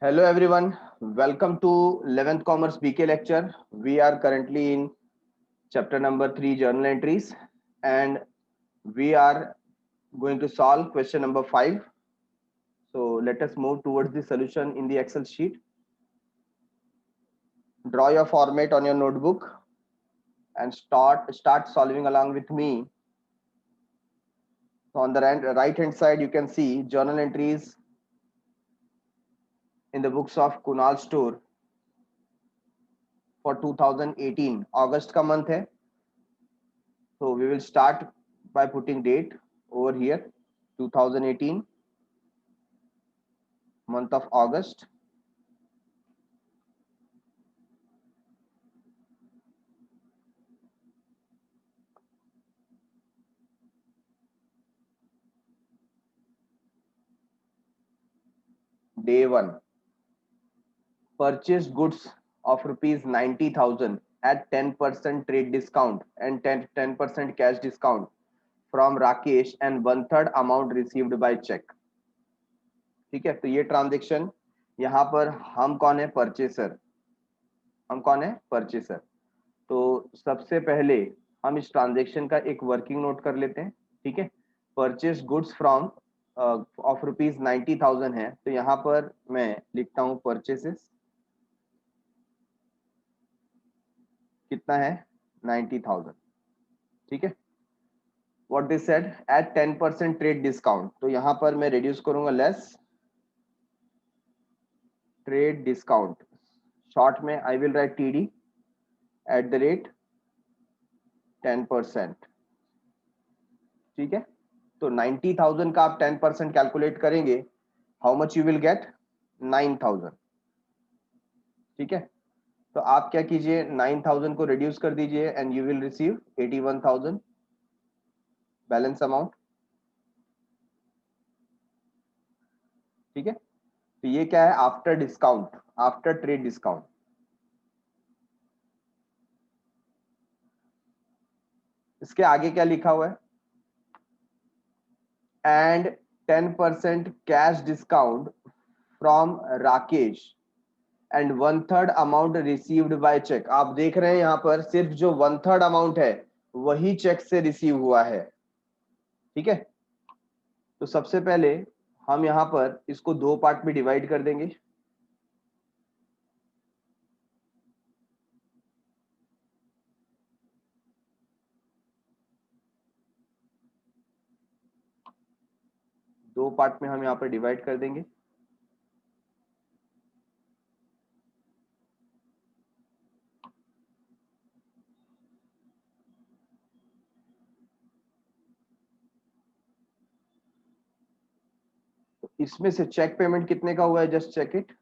Hello everyone, welcome to 11th Commerce BK lecture. We are currently in chapter number 3 journal entries and we are going to solve question number 5. So let us move towards the solution in the Excel sheet. Draw your format on your notebook and start solving along with me. So on the right hand side you can see journal entries in the books of Kunal Store for 2018. August का month है. So we will start by putting date over here 2018 month of August. Day 1, purchase goods of rupees 90,000 at 10% trade discount and 10% cash discount from Rakesh and 1/3 amount received by check. ठीक है, तो ये transaction यहाँ पर हम कौन है? Purchaser. हम कौन है? परचेसर. तो सबसे पहले हम इस ट्रांजेक्शन का एक वर्किंग नोट कर लेते हैं. ठीक है, purchase goods from of rupees 90,000 है, तो यहाँ पर मैं लिखता हूँ परचेसेस कितना है? 90,000. ठीक है, what they said at 10% trade discount, तो यहाँ पर मैं रिड्यूस करूंगा लेस ट्रेड डिस्काउंट. शॉर्ट में आई will right TD eight the rate 10%. ठीक है, तो 90,000 का आप 10% कैलकुलेट करेंगे, how much you will get? 9,000. ठीक है, तो आप क्या कीजिए, 9,000 को रिड्यूस कर दीजिए and you will receive 81,000 balance amount. ठीक है, तो ये क्या है? After discount, after trade discount. इसके आगे क्या लिखा हुआ है? And 10% cash discount from Rakesh and 1/3 amount received by cheque. आप देख रहे हैं यहाँ पर सिर्फ जो 1/3 अमाउंट है वही चेक से रिसीव हुआ है. ठीक है, तो सबसे पहले हम यहाँ पर इसको दो पार्ट में डिवाइड कर देंगे. दो पार्ट में हम यहाँ पर डिवाइड कर देंगे. तो इसमें से चेक पेमेंट कितने का हुआ है? Just check it.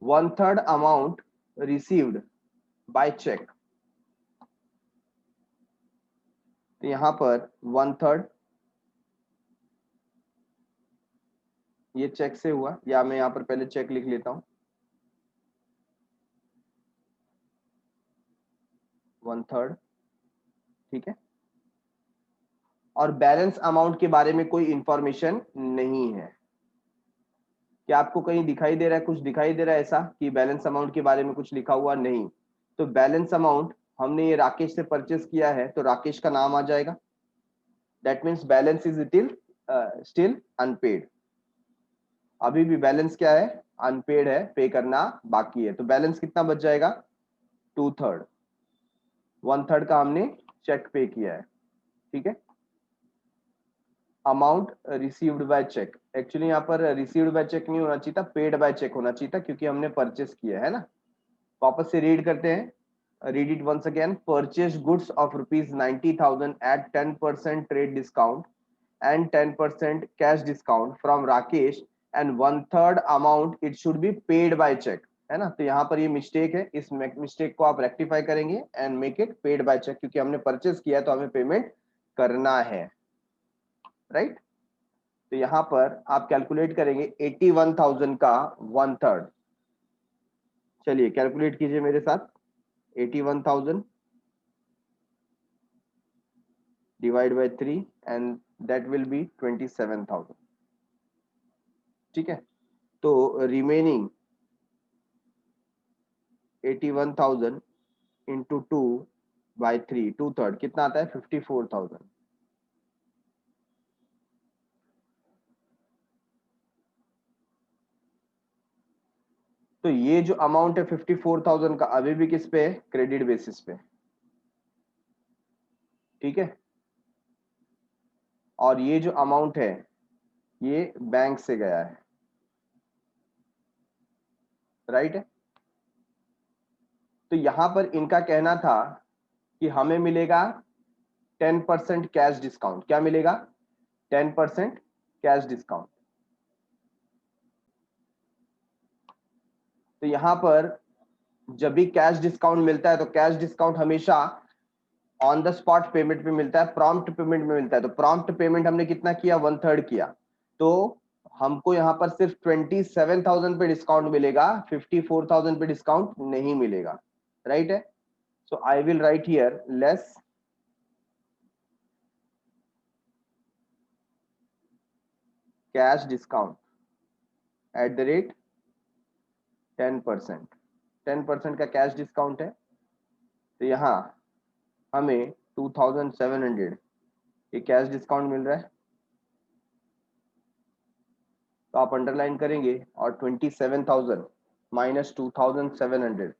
1/3 amount received by cheque. तो यहाँ पर 1/3 ये चेक से हुआ, या मैं यहाँ पर पहले चेक लिख लेता हूँ. 1/3. ठीक है, और बैलेंस अमाउंट के बारे में कोई इंफॉर्मेशन नहीं है. क्या आपको कहीं दिखाई दे रहा है, कुछ दिखाई दे रहा है ऐसा कि बैलेंस अमाउंट के बारे में कुछ लिखा हुआ? नहीं. तो बैलेंस अमाउंट हमने ये राकेश से परचेस किया है, तो राकेश का नाम आ जाएगा. That means balance is still unpaid. अभी भी बैलेंस क्या है? अनपेड है, पे करना बाकी है. तो बैलेंस कितना बच जाएगा? 2/3. 1/3 का हमने चेक पे किया है. ठीक है, amount received by cheque. Actually यहाँ पर रिसीव्ड बाय चेक नहीं होना चाहिए था, पेड बाय चेक होना चाहिए था, क्योंकि हमने परचेस किया है ना. वापस से रीड करते हैं. Read it once again. Purchase goods of rupees 90,000 at 10% trade discount and 10% cash discount from Rakesh and 1/3 amount it should be paid by check. है ना, तो यहाँ पर ये मिस्टेक है, इस मिस्टेक को आप रेक्टिफाई करेंगे and make it paid by cheque, क्योंकि हमने परचेस किया है तो हमें पेमेंट करना है. राइट, तो यहाँ पर आप कैलकुलेट करेंगे 81,000 का 1/3. चलिए कैलकुलेट कीजिए मेरे साथ. 81,000 divide by 3 and that will be 27,000. ठीक है, तो रिमेनिंग 81,000 इंटू 2/3, 2/3 कितना आता है 54,000। तो ये जो अमाउंट है 54,000 का अभी भी किस पे है, क्रेडिट बेसिस पे, ठीक है। और ये जो अमाउंट है ये बैंक से गया है, राइट है। तो यहां पर इनका कहना था कि हमें मिलेगा 10% कैश डिस्काउंट। क्या मिलेगा, 10% कैश डिस्काउंट। तो यहां पर जब भी कैश डिस्काउंट मिलता है तो कैश डिस्काउंट हमेशा ऑन द स्पॉट पेमेंट पे मिलता है, प्रॉम्प्ट पेमेंट में मिलता है। तो प्रॉम्प्ट पेमेंट हमने कितना किया, 1/3 किया, तो हमको यहाँ पर सिर्फ 27,000 पे डिस्काउंट मिलेगा, 54,000 पे डिस्काउंट नहीं मिलेगा, राइट है। So I will write here less cash discount at the rate 10%। 10% का कैश डिस्काउंट है, तो यहाँ हमें 2,700 ये कैश डिस्काउंट मिल रहा है। तो आप अंडरलाइन करेंगे और 27,000 माइनस 2,700,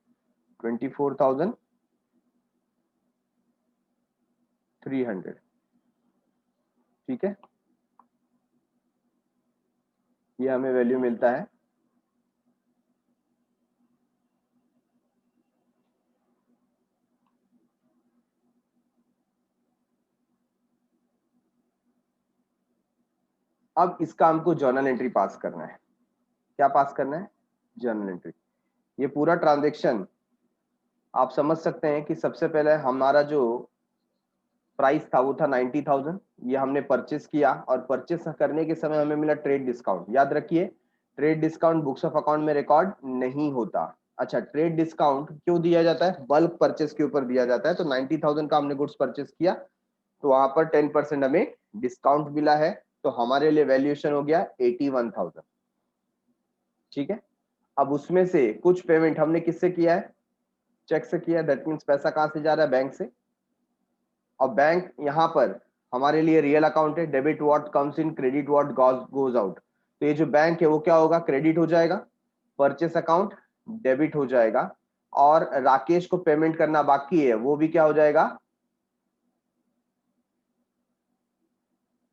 24,300, ठीक है। ये हमें वैल्यू मिलता है। अब इसका हमको जर्नल एंट्री पास करना है। क्या पास करना है, जर्नल एंट्री। ये पूरा ट्रांजेक्शन आप समझ सकते हैं कि सबसे पहले हमारा जो प्राइस था वो था 90,000, ये हमने परचेस किया और परचेस करने के समय हमें मिला ट्रेड डिस्काउंट। याद रखिए trade discount books of account में रिकॉर्ड नहीं होता। अच्छा, ट्रेड डिस्काउंट क्यों दिया जाता है, बल्क परचेस के ऊपर दिया जाता है। तो 90,000 का हमने गुड्स परचेस किया तो वहां पर 10% हमें डिस्काउंट मिला है, तो हमारे लिए वैल्यूएशन हो गया 81,000, ठीक है। अब उसमें से कुछ पेमेंट हमने किससे किया है, चेक से किया, दैट मीन्स पैसा कहां से जा रहा है, बैंक से। और बैंक यहाँ पर हमारे लिए रियल अकाउंट है, debit what comes in, credit what goes out. तो ये जो बैंक है वो क्या होगा, क्रेडिट हो जाएगा, परचेस अकाउंट डेबिट हो जाएगा, और राकेश को पेमेंट करना बाकी है वो भी क्या हो जाएगा,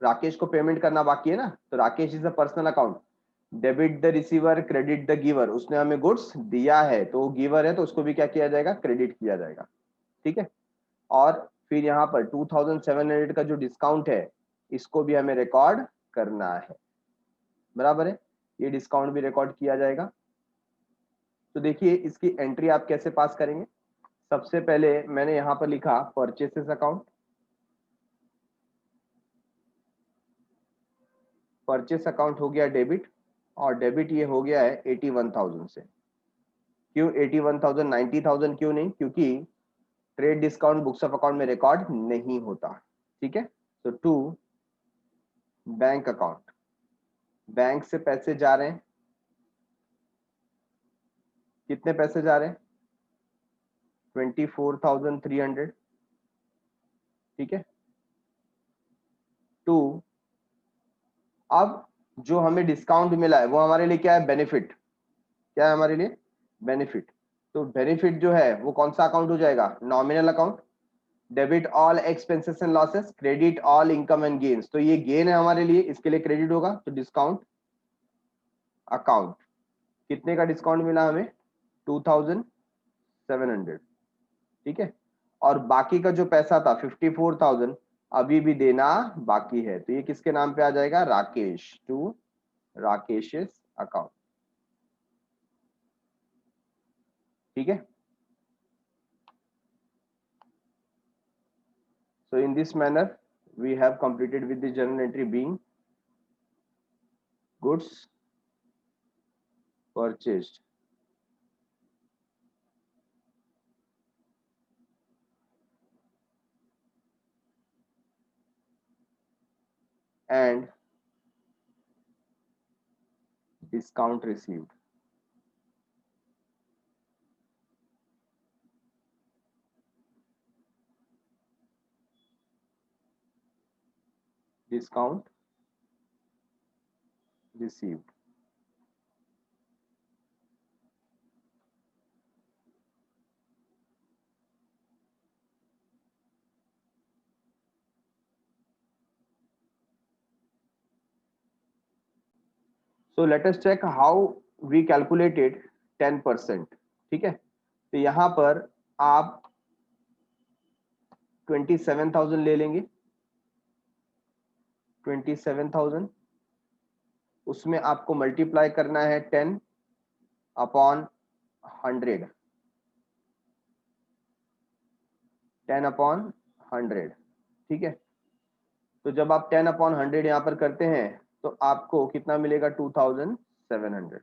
राकेश को पेमेंट करना बाकी है ना, तो Rakesh is a personal account, debit the receiver credit the giver. उसने हमें गुड्स दिया है तो वो गिवर है, तो उसको भी क्या किया जाएगा, क्रेडिट किया जाएगा, ठीक है। और फिर यहाँ पर 2,700 का जो डिस्काउंट है इसको भी हमें रिकॉर्ड करना है, बराबर है, ये डिस्काउंट भी रिकॉर्ड किया जाएगा। तो देखिए इसकी एंट्री आप कैसे पास करेंगे। सबसे पहले मैंने यहाँ पर लिखा परचेसेस अकाउंट, परचेस अकाउंट हो गया डेबिट, और डेबिट ये हो गया है 81,000 से। क्यों 81,000, 90,000 क्यों नहीं, क्योंकि trade discount books of account में रिकॉर्ड नहीं होता, ठीक है। तो टू बैंक अकाउंट, बैंक से पैसे जा रहे हैं, कितने पैसे जा रहे हैं, 24,300, ठीक है। टू, अब जो हमें डिस्काउंट मिला है वो हमारे लिए क्या है, बेनिफिट। क्या है हमारे लिए, बेनिफिट। तो बेनिफिट जो है वो कौन सा अकाउंट हो जाएगा, nominal account, debit all expenses and losses, credit all income and gains. तो ये गेन है हमारे लिए, इसके लिए क्रेडिट होगा, तो डिस्काउंट अकाउंट। कितने का डिस्काउंट मिला हमें, 2,700, ठीक है। और बाकी का जो पैसा था 54,000 अभी भी देना बाकी है, तो ये किसके नाम पे आ जाएगा, राकेश, टू राकेश अकाउंट, ठीक है। So in this manner, we have completed with the journal entry being goods purchased and discount received. discount received. So let us check how we calculated 10%. ठीक है, तो यहाँ पर आप 27,000 ले लेंगे, 27,000, उसमें आपको मल्टीप्लाई करना है 10 अपॉन 100, 10 अपॉन 100, ठीक है। तो जब आप 10 अपॉन 100 यहाँ पर करते हैं तो आपको कितना मिलेगा, 2700.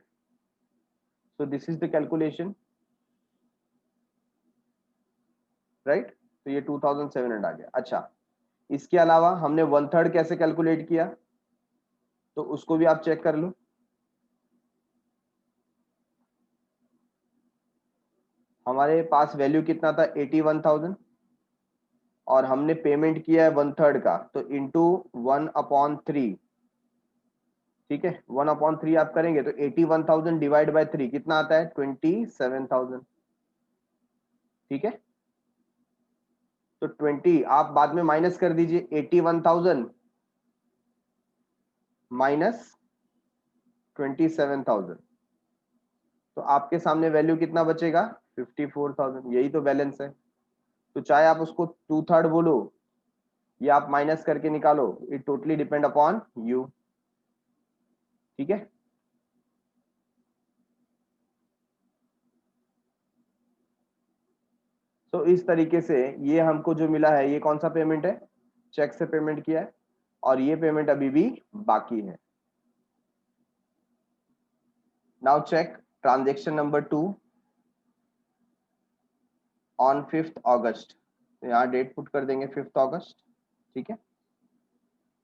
So this is the calculation, right. तो ये 2700 आ गया। अच्छा, इसके अलावा हमने 1/3 कैसे कैलकुलेट किया, तो उसको भी आप चेक कर लो। हमारे पास वैल्यू कितना था, 81,000, और हमने पेमेंट किया है 1/3 का, तो इंटू 1/3, ठीक है। 1/3 आप करेंगे तो 81,000 डिवाइड बाय 3 कितना आता है, 27,000, ठीक है। तो 20 आप बाद में माइनस कर दीजिए, 81,000 माइनस 27,000, तो आपके सामने वैल्यू कितना बचेगा, 54,000। यही तो बैलेंस है। तो चाहे आप उसको 2/3 बोलो या आप माइनस करके निकालो, it totally depend upon you, ठीक है। तो इस तरीके से ये हमको जो मिला है, ये कौन सा पेमेंट है, चेक से पेमेंट किया है, और ये पेमेंट अभी भी बाकी है। Now check transaction number 2 on 5th August, यहाँ डेट पुट कर देंगे 5th अगस्त, ठीक है।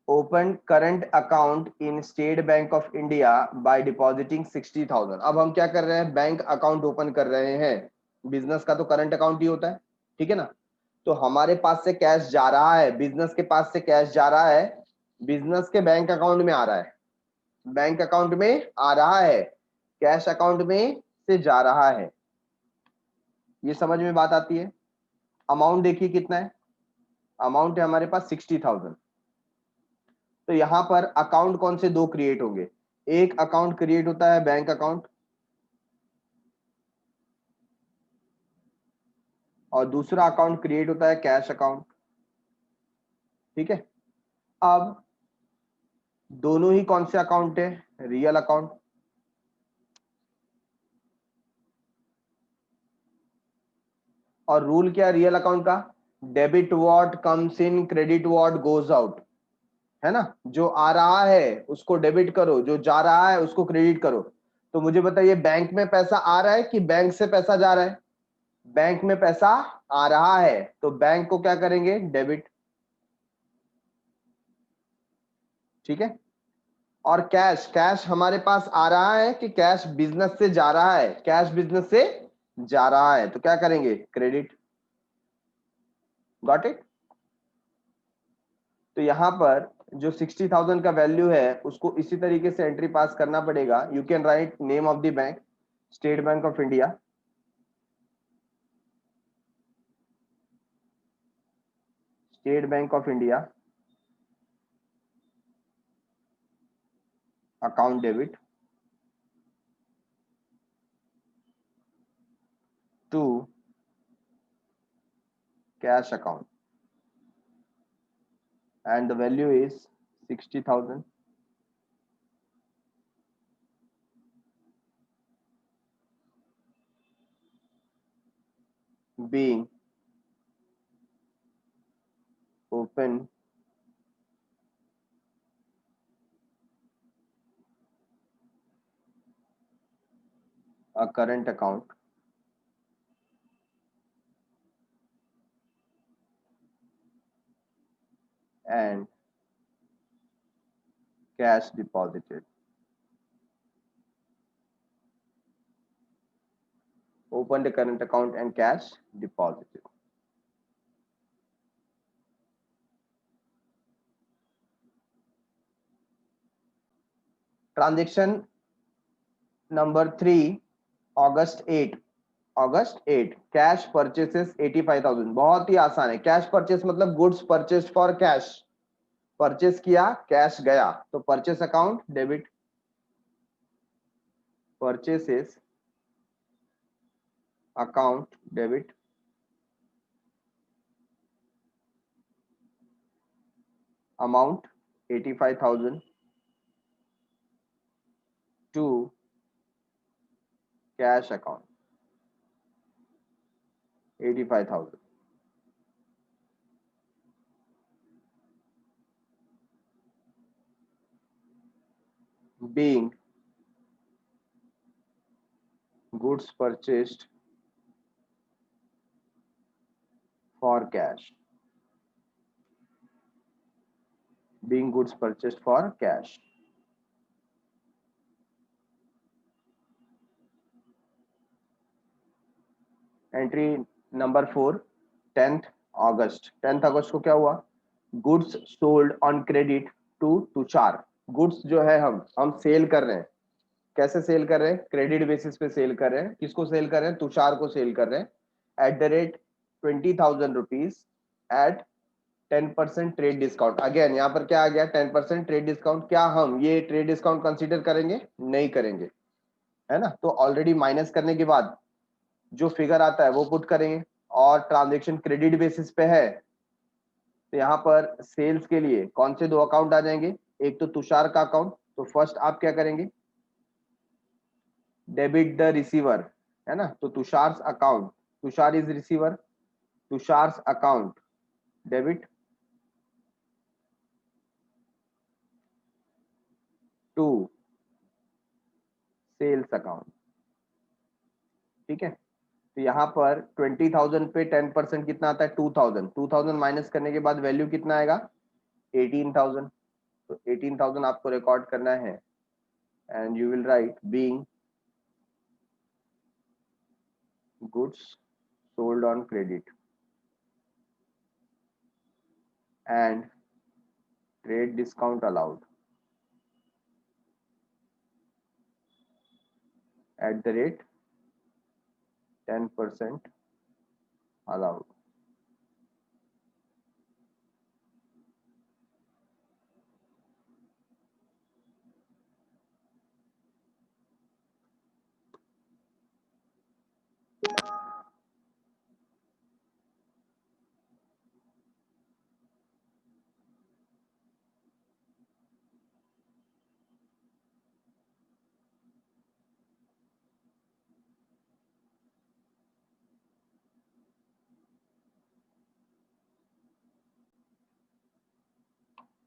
Open current account in State Bank of India by depositing 60,000। अब हम क्या कर रहे हैं, बैंक अकाउंट ओपन कर रहे हैं। बिजनेस का तो करंट अकाउंट ही होता है, ठीक है ना। तो हमारे पास से कैश जा रहा है, बिजनेस के पास से कैश जा रहा है, बिजनेस के बैंक अकाउंट में आ रहा है, बैंक अकाउंट में आ रहा है, कैश अकाउंट में से जा रहा है। ये समझ में बात आती है। अमाउंट देखिए कितना है, अमाउंट है हमारे पास 60,000। तो यहां पर अकाउंट कौन से दो क्रिएट होंगे, एक अकाउंट क्रिएट होता है बैंक अकाउंट, और दूसरा अकाउंट क्रिएट होता है कैश अकाउंट, ठीक है। अब दोनों ही कौन से अकाउंट है, रियल अकाउंट। और रूल क्या है रियल अकाउंट का, debit what comes in, credit what goes out, है ना। जो आ रहा है उसको डेबिट करो, जो जा रहा है उसको क्रेडिट करो। तो मुझे बताइए, बैंक में पैसा आ रहा है कि बैंक से पैसा जा रहा है, बैंक में पैसा आ रहा है, तो बैंक को क्या करेंगे, डेबिट, ठीक है। और कैश, कैश हमारे पास आ रहा है कि कैश बिजनेस से जा रहा है, कैश बिजनेस से जा रहा है, तो क्या करेंगे, क्रेडिट। Got it. तो यहां पर जो 60,000 का वैल्यू है उसको इसी तरीके से एंट्री पास करना पड़ेगा। You can write name of the bank, State Bank of India, State Bank of India, account debit to cash account, and the value is 60,000, being open a current account and cash deposited. Opened a current account and cash deposited. Transaction number 3, August 8 cash purchases 85,000। बहुत ही आसान है। Cash purchase मतलब goods purchased for cash, purchase किया cash गया, तो purchase account debit, purchases account debit, amount 85,000 to cash account 85,000। being goods purchased for cash, being goods purchased for cash। Entry number 4, 10th August को क्या हुआ? Goods sold on credit to Tushar. Goods जो है हम cell कर रहे हैं। कैसे सेल कर रहे हैं? क्रेडिट बेसिस पे सेल कर रहे हैं। किसको सेल कर रहे हैं? तुषार को सेल कर रहे हैं at the rate 20,000 rupees at 10% trade discount. Again यहाँ पर क्या आ गया? 10% ट्रेड डिस्काउंट। क्या हम ये ट्रेड डिस्काउंट कंसीडर करेंगे? नहीं करेंगे, है ना। तो ऑलरेडी माइनस करने के बाद जो फिगर आता है वो पुट करेंगे, और ट्रांजेक्शन क्रेडिट बेसिस पे है तो यहाँ पर सेल्स के लिए कौन से 2 अकाउंट आ जाएंगे? एक तो तुषार का अकाउंट, तो फर्स्ट आप क्या करेंगे? डेबिट द रिसीवर, है ना। तो Tushar account, Tushar is receiver, Tushar account debit to sales account. ठीक है, तो यहाँ पर 20,000 पे 10% कितना आता है? 2,000। 2,000 माइनस करने के बाद वैल्यू कितना आएगा? 18,000। तो 18,000 आपको रिकॉर्ड करना है and you will write being goods sold on credit and trade discount allowed at the rate 10% allowed।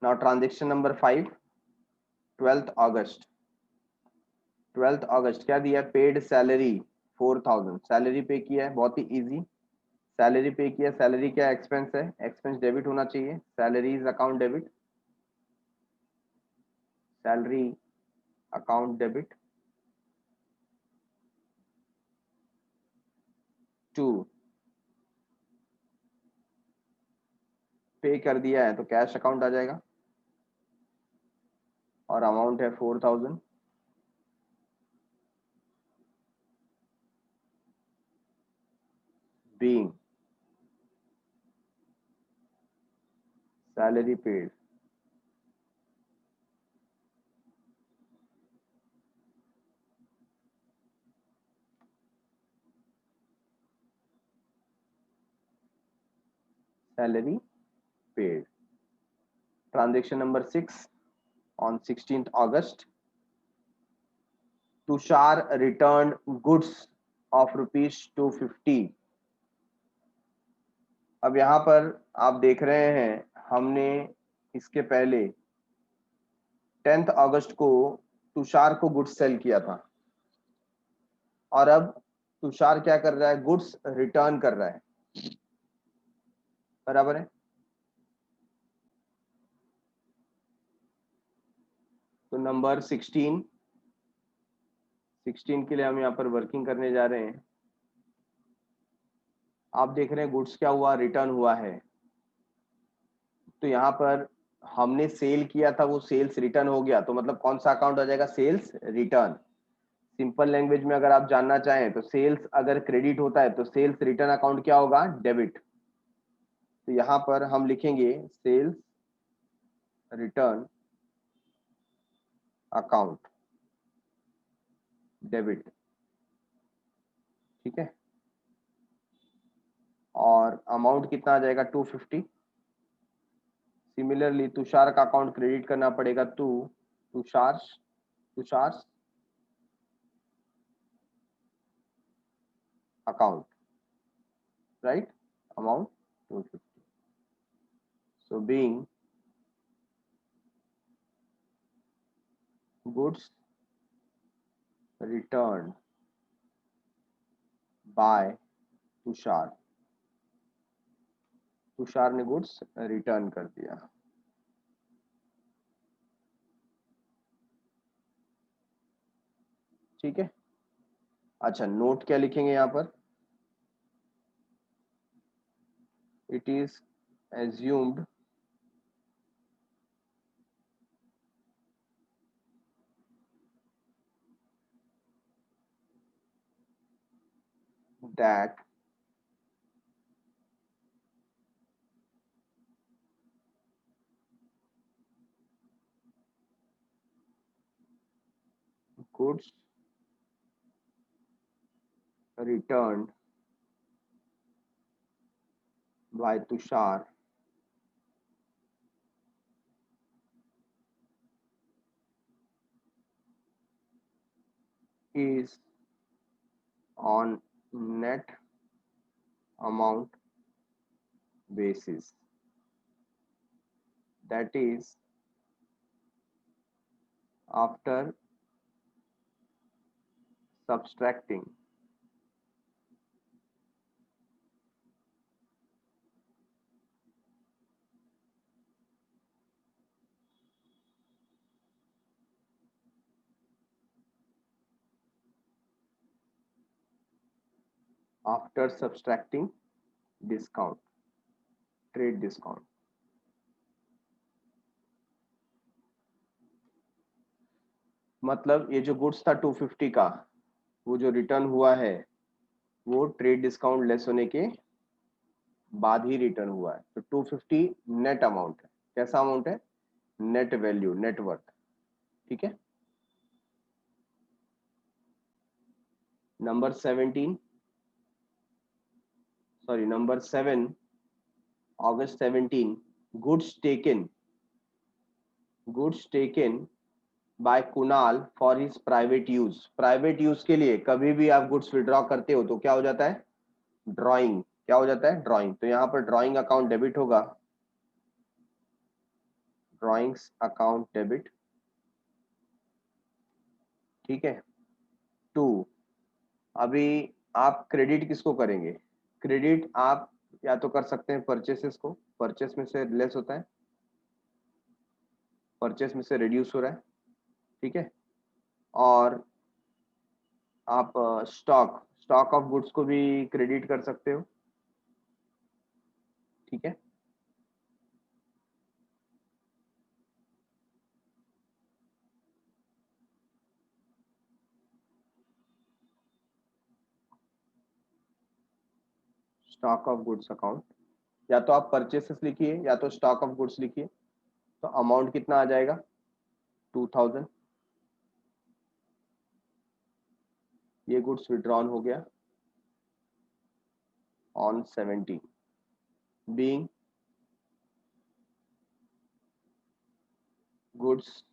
Now transaction number 5, 12th August। 12th अगस्त क्या दिया? Paid salary 4,000। सैलरी पे किया है, बहुत ही इजी। सैलरी पे किया, सैलरी क्या एक्सपेंस है? एक्सपेंस डेबिट होना चाहिए। Salaries account debit, salary account debit to, pay कर दिया है तो कैश अकाउंट आ जाएगा, और अमाउंट है 4,000। Being salary paid salary paid. Transaction number 6 on 16th August, Tushar returned goods of rupees 250। अब यहाँ पर आप देख रहे हैं हमने इसके पहले 10th अगस्त को तुषार को गुड्स सेल किया था, और अब तुषार क्या कर रहा है? गुड्स रिटर्न कर रहा है, बराबर है। तो नंबर 16 के लिए हम यहाँ पर वर्किंग करने जा रहे हैं। आप देख रहे हैं गुड्स क्या हुआ? रिटर्न हुआ है। तो यहाँ पर हमने सेल किया था, वो सेल्स रिटर्न हो गया, तो मतलब कौन सा अकाउंट आ जाएगा? Sales return. सिंपल लैंग्वेज में अगर आप जानना चाहें तो सेल्स अगर क्रेडिट होता है तो सेल्स रिटर्न अकाउंट क्या होगा? डेबिट। तो यहाँ पर हम लिखेंगे सेल्स रिटर्न अकाउंट डेबिट, ठीक है। और अमाउंट कितना आ जाएगा? 250। सिमिलरली तुषार का अकाउंट क्रेडिट करना पड़ेगा Tushar Tushar account, right, amount 250। So being goods return by Tushar, Tushar ने गुड्स रिटर्न कर दिया। ठीक है। अच्छा, नोट क्या लिखेंगे यहाँ पर? It is assumed that goods returned by Tushar is on net amount basis, that is after subtracting discount, trade discount। मतलब ये जो गुड्स था 250 का, वो जो रिटर्न हुआ है वो ट्रेड डिस्काउंट लेस होने के बाद ही रिटर्न हुआ है। तो 250 नेट अमाउंट है। कैसा अमाउंट है? नेट वैल्यू, नेटवर्थ, ठीक है। Number 17, sorry number 7, August 17, goods taken by Kunal for his private use। Private use के लिए कभी भी आप गुड्स विड्रॉ करते हो तो क्या हो जाता है? ड्रॉइंग। क्या हो जाता है? ड्रॉइंग। तो यहाँ पर ड्रॉइंग अकाउंट डेबिट होगा, ड्रॉइंग्स अकाउंट डेबिट, ठीक है। 2, अभी आप क्रेडिट किसको करेंगे? क्रेडिट आप या तो कर सकते हैं परचेसेस को, परचेस में से लेस होता है, परचेस में से रिड्यूस हो रहा है, ठीक है। और आप स्टॉक स्टॉक ऑफ गुड्स को भी क्रेडिट कर सकते हो, ठीक है। स्टॉक ऑफ गुड्स अकाउंट, या तो आप परचेसेस लिखिए या तो स्टॉक ऑफ गुड्स लिखिए। तो अमाउंट कितना आ जाएगा? 2000। ये गुड्स विड्रॉन हो गया on 17, being goods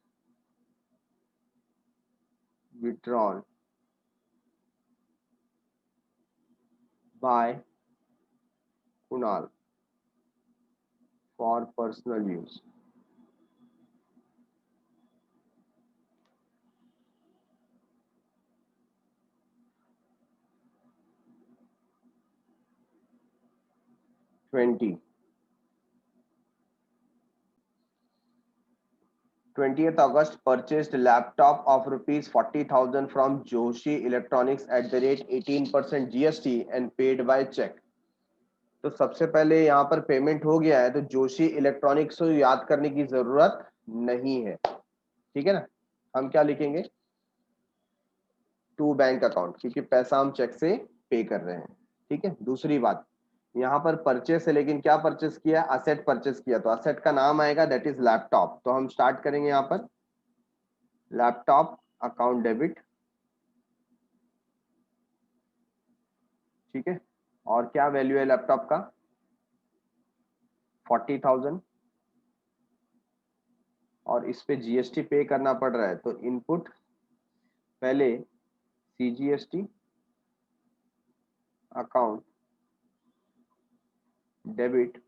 withdrawn by Kunal for personal use। Twenty 20th August purchased laptop of rupees 40,000 from Joshi Electronics at the rate 18% GST and paid by check। तो सबसे पहले यहाँ पर पेमेंट हो गया है, तो जोशी इलेक्ट्रॉनिक्स को याद करने की जरूरत नहीं है, ठीक है ना। हम क्या लिखेंगे, टू बैंक अकाउंट, क्योंकि पैसा हम चेक से पे कर रहे हैं, ठीक है। दूसरी बात, यहाँ पर परचेस है, लेकिन क्या परचेस किया, असेट परचेस किया, तो असेट का नाम आएगा दैट इज लैपटॉप। तो हम स्टार्ट करेंगे यहाँ पर लैपटॉप अकाउंट डेबिट, ठीक है। और क्या वैल्यू है लैपटॉप का, 40,000, और इस पे जीएसटी पे करना पड़ रहा है, तो इनपुट पहले CGST account debit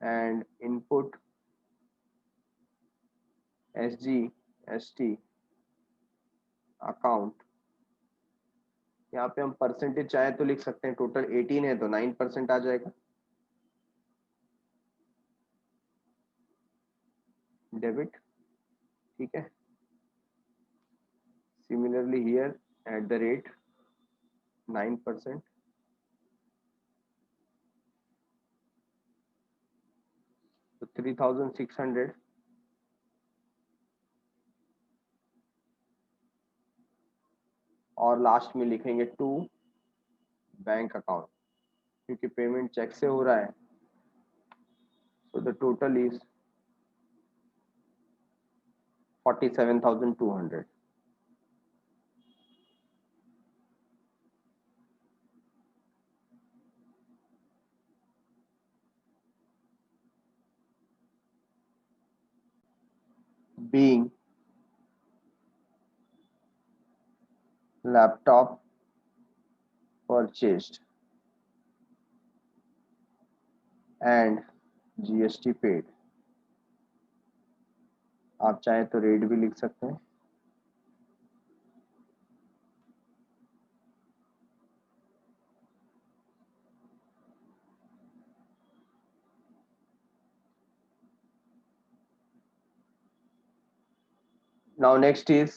and input SGST account. यहाँ पे हम परसेंटेज चाहे तो लिख सकते हैं, टोटल 18 है तो 9% आ जाएगा, डेबिट, ठीक है। Similarly here eight the rate 9%, तो 3,600, और लास्ट में लिखेंगे टू बैंक अकाउंट, क्योंकि पेमेंट चेक से हो रहा है, so the total is 47,200. Being laptop purchased and GST paid, आप चाहे तो रेट भी लिख सकते हैं। Now next is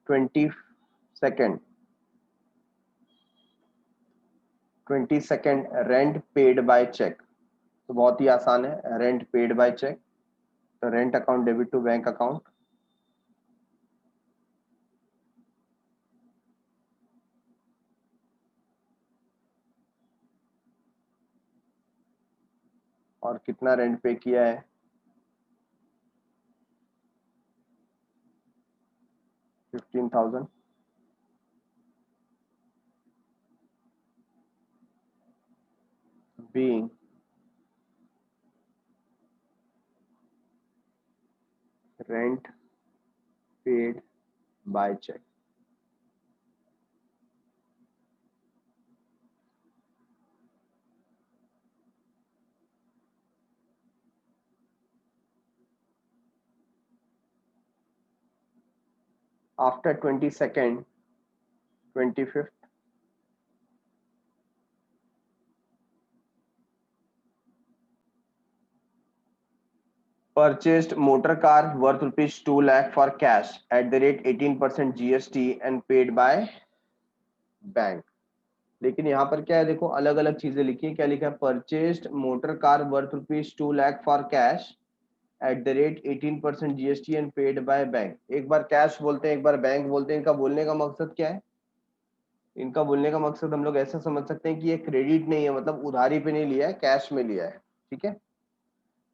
22nd 22nd rent paid by cheque. तो बहुत ही आसान है, रेंट पेड बाय चेक, तो rent account debit to bank account, और कितना रेंट पे किया है, 15,000, being rent paid by check. After 22nd, 25th, purchased motor car worth rupees 2 lakh for cash at the rate 18% GST and paid by bank. लेकिन यहाँ पर क्या है, देखो अलग अलग चीजें लिखी है, क्या लिखा है, purchased motor car worth rupees 2 lakh for cash at the rate 18% GST and paid by bank. एक बार कैश बोलते हैं, एक बार बैंक बोलते हैं, इनका बोलने का मकसद क्या है, इनका बोलने का मकसद हम लोग ऐसा समझ सकते हैं कि ये क्रेडिट नहीं है, मतलब उधारी पे नहीं लिया है, कैश में लिया है, ठीक है।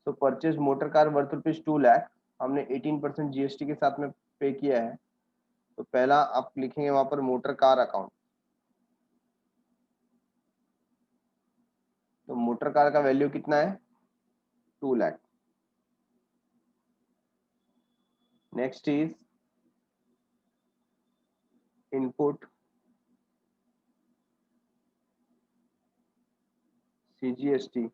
तो purchase motor car worth rupees 2 lakh, हमने 18% जीएसटी के साथ में पे किया है, तो पहला आप लिखेंगे वहां पर मोटर कार अकाउंट। तो मोटर कार का वैल्यू कितना है, 2 lakh. Next is input CGST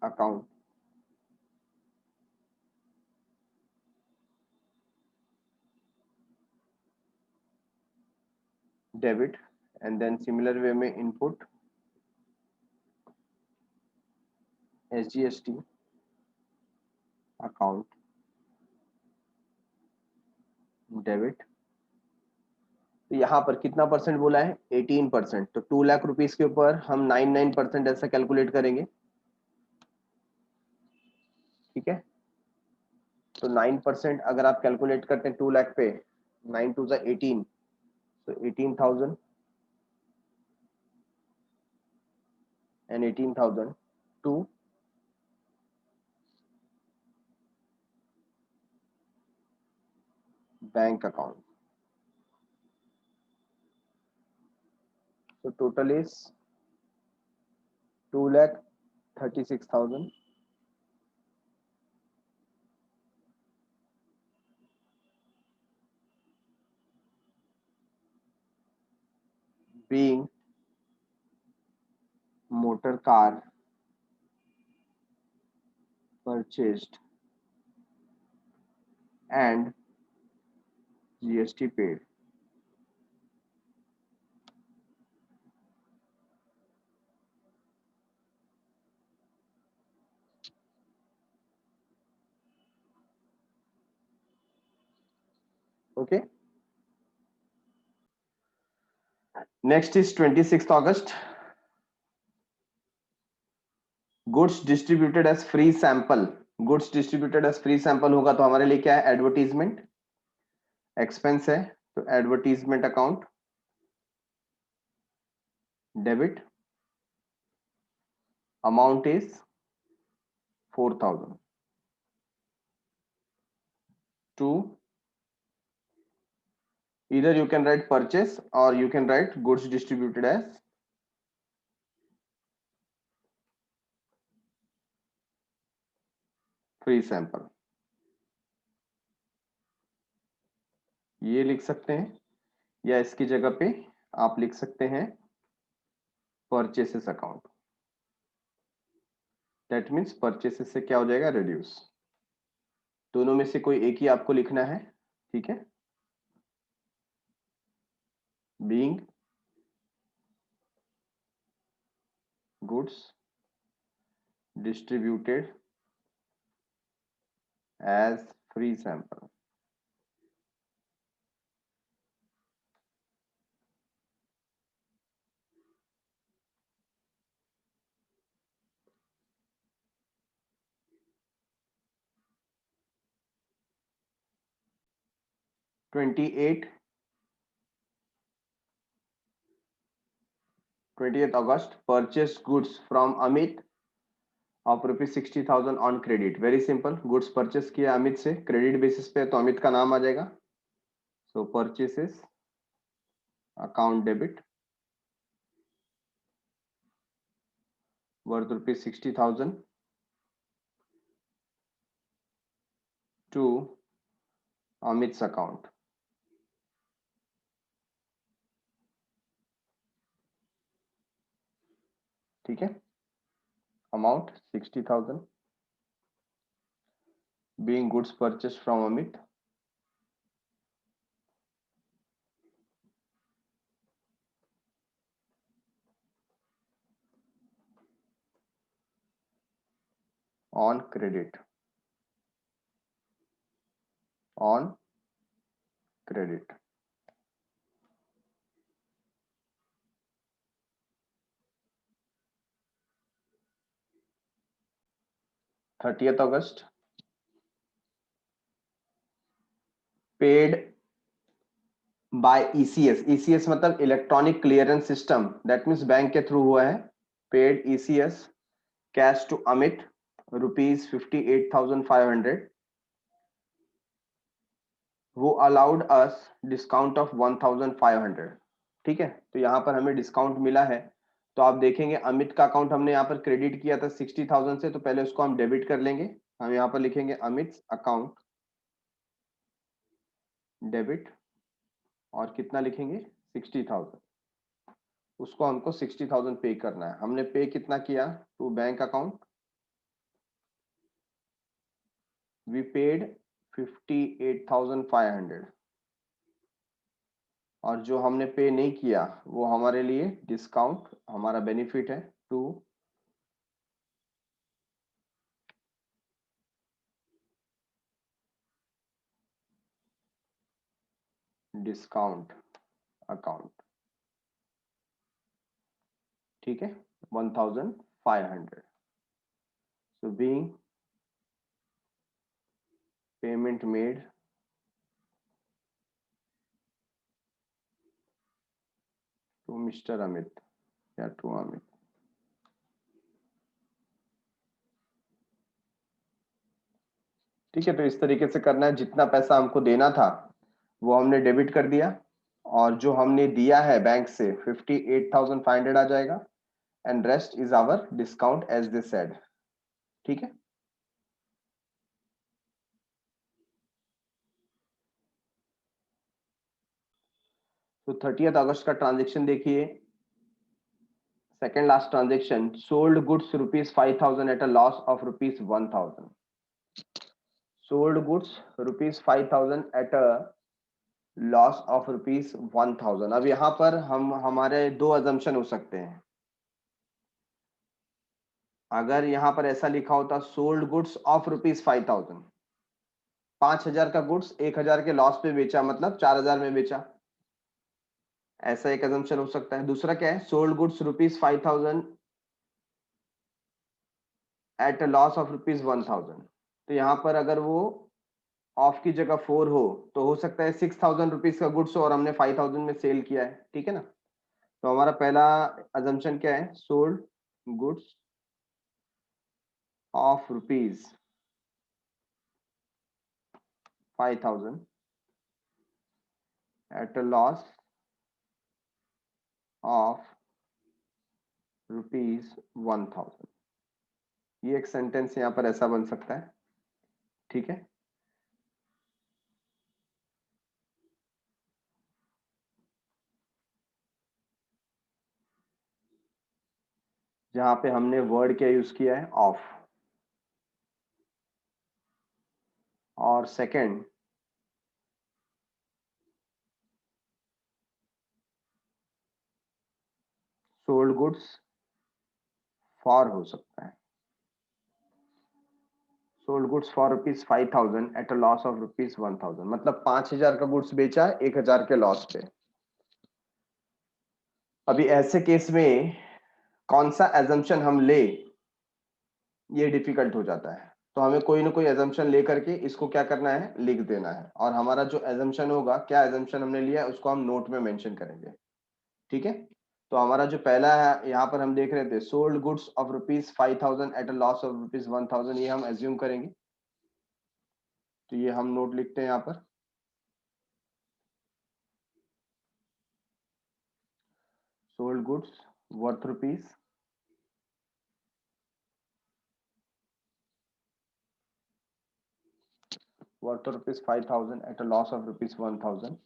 account debit, and then similar way में इनपुट एसजीएसटी अकाउंट डेबिट, तो यहाँ पर कितना परसेंट बोला है? 18%। तो 2 लाख रुपीस के ऊपर हम 99% ऐसा कैलकुलेट करेंगे, ठीक है। तो 9% अगर आप कैलकुलेट करते हैं 2 लाख पे, 9 टू 18, तो 18,000 and 18,000 to bank account. So total is 2,36,000 being motor car purchased and GST paid. Okay. Next is 26th August. Goods distributed as free sample. Goods distributed as free sample होगा तो हमारे लिए क्या है? एडवर्टीजमेंट एक्सपेंस है, तो advertisement account debit, amount is 4,000 to, either you can write purchase or you can write goods distributed as free sample, ये लिख सकते हैं, या इसकी जगह पे आप लिख सकते हैं purchases account. That means purchases से क्या हो जाएगा? रिड्यूस। दोनों में से कोई एक ही आपको लिखना है, ठीक है। Being goods distributed as free sample. Twenty 20th August, purchase goods from Amit of rupees 60,000 on credit. Very simple, goods purchase किया अमित से, क्रेडिट बेसिस पे, तो अमित का नाम आ जाएगा। So purchases account debit worth rupees 60,000 to Amit's account. ठीक है, amount 60,000 being goods purchased from Amit on credit, on credit। 30th August, paid by ECS। ECS मतलब electronic clearance system, that means bank के थ्रू हुआ है। Paid ECS cash to Amit rupees 58,500। वो allowed us discount of 1,500। ठीक है, तो यहाँ पर हमें डिस्काउंट मिला है। तो आप देखेंगे अमित का अकाउंट हमने यहाँ पर क्रेडिट किया था 60,000 से, तो पहले उसको हम डेबिट कर लेंगे। हम यहाँ पर लिखेंगे अमित अकाउंट डेबिट, और कितना लिखेंगे? 60,000। उसको हमको 60,000 पे करना है। हमने पे कितना किया? To bank account we paid 58,500, और जो हमने पे नहीं किया वो हमारे लिए डिस्काउंट, हमारा बेनिफिट है टू डिस्काउंट अकाउंट, ठीक है, 1500. So being payment made to Mr. Amit या to Amit. ठीक है, तो इस तरीके से करना है, जितना पैसा हमको देना था वो हमने डेबिट कर दिया, और जो हमने दिया है बैंक से 58,500 आ जाएगा, and rest is our discount as they said. ठीक है, तो 30 अगस्त का ट्रांजेक्शन देखिए, second last transaction, sold goods ₹5,000 at a loss of ₹1,000. Sold goods ₹5,000 at a loss of ₹1,000. अब यहाँ पर हम हमारे दो अजम्पशन हो सकते हैं. अगर यहाँ पर ऐसा लिखा होता सोल्ड गुड्स ऑफ ₹5,000, 5,000 का गुड्स 1,000 के लॉस पे बेचा, मतलब 4,000 में बेचा, ऐसा एक अजम्पशन हो सकता है. दूसरा क्या है, sold goods ₹5,000 at a loss of ₹1,000. तो यहाँ पर अगर वो ऑफ की जगह 4 हो तो हो सकता है 6,000 रुपीज का गुड्स हो और हमने 5,000 में सेल किया है. ठीक है ना, तो हमारा पहला अजम्पशन क्या है, sold goods of ₹5,000 at a loss of ₹1,000. ये एक सेंटेंस यहाँ पर ऐसा बन सकता है. ठीक है, जहां पे हमने वर्ड क्या यूज किया है, ऑफ. और सेकंड, सोल्ड गुड्स फॉर हो सकता है, sold goods for ₹5,000 at a loss of ₹1,000. मतलब 5,000 का गुड्स बेचा है 1,000 के लॉस पे. अभी ऐसे केस में कौन सा एजम्पशन हम ले, ये डिफिकल्ट हो जाता है. तो हमें कोई ना कोई एजम्पशन लेकर के इसको क्या करना है, लिख देना है. और हमारा जो एजम्पशन होगा, क्या एजम्पशन हमने लिया है, उसको हम नोट में मेंशन करेंगे. ठीक है, तो हमारा जो पहला है, यहाँ पर हम देख रहे थे sold goods of ₹5,000 at a loss of ₹1,000, ये हम एज्यूम करेंगे. तो ये हम नोट लिखते हैं यहाँ पर, sold goods worth ₹5,000 at a loss of ₹1,000.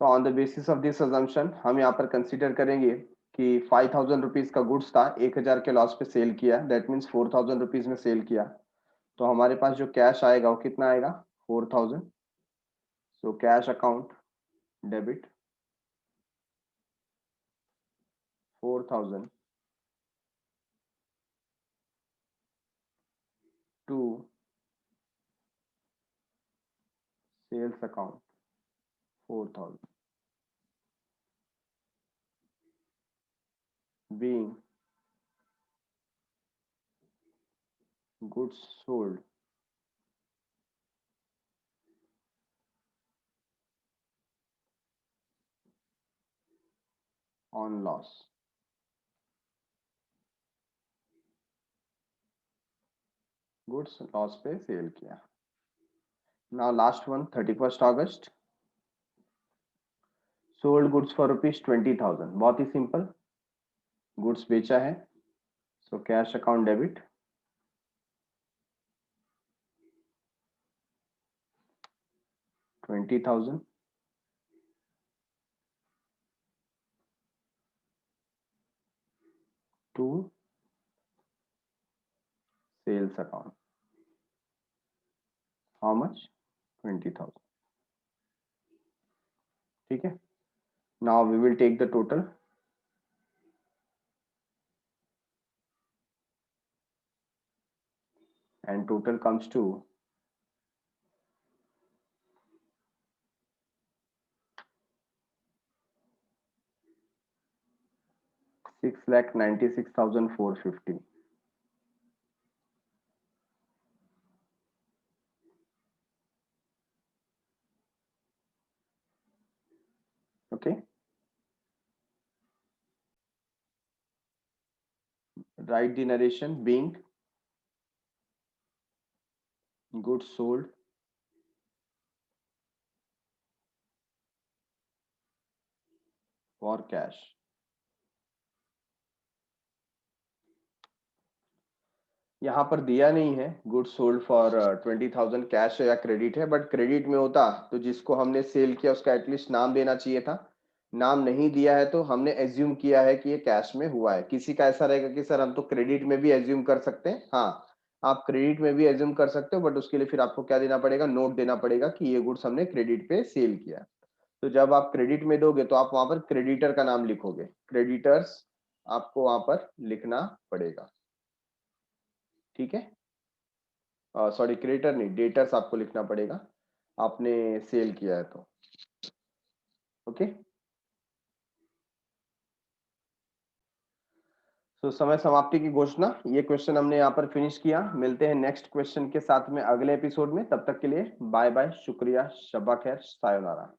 So on the basis of this assumption, हम यहाँ पर कंसीडर करेंगे कि 5,000 रुपीज का गुड्स था, 1,000 के लॉस पे सेल किया, दैट मीन्स 4,000 रुपीज में सेल किया. तो हमारे पास जो कैश आएगा वो कितना आएगा, 4,000. So cash account debit 4,000 to sales account 4,000, being goods sold on loss. Goods loss पे सेल किया. Now last one, 31 August, sold goods for ₹20,000. बहुत ही सिंपल, गुड्स बेचा है, so cash account debit 20,000 to sales account, how much, 20,000. ठीक है, now we will take the total. and total comes to 6,96,450. Okay, write the narration being goods sold for cash. यहाँ पर दिया नहीं है गुड्स सोल्ड फॉर 20,000 कैश है या credit है, बट क्रेडिट में होता तो जिसको हमने सेल किया उसका एटलीस्ट नाम देना चाहिए था। नाम नहीं दिया है तो हमने एज्यूम किया है कि ये कैश में हुआ है। किसी का ऐसा रहेगा कि सर हम तो क्रेडिट में भी एज्यूम कर सकते हैं। हाँ, आप क्रेडिट में भी एज्यूम कर सकते हो, बट उसके लिए फिर आपको क्या देना पड़ेगा, नोट देना पड़ेगा कि ये गुड्स हमने क्रेडिट पे सेल किया। तो जब आप क्रेडिट में दोगे तो आप वहां पर क्रेडिटर का नाम लिखोगे, क्रेडिटर्स आपको वहां पर लिखना पड़ेगा। ठीक है, सॉरी क्रेडिटर नहीं, डेटर्स आपको लिखना पड़ेगा, आपने सेल किया है तो। ओके, तो समय समाप्ति की घोषणा, ये क्वेश्चन हमने यहाँ पर फिनिश किया। मिलते हैं नेक्स्ट क्वेश्चन के साथ में अगले एपिसोड में। तब तक के लिए बाय बाय, शुक्रिया, शब्बा खैर, सायोनारा।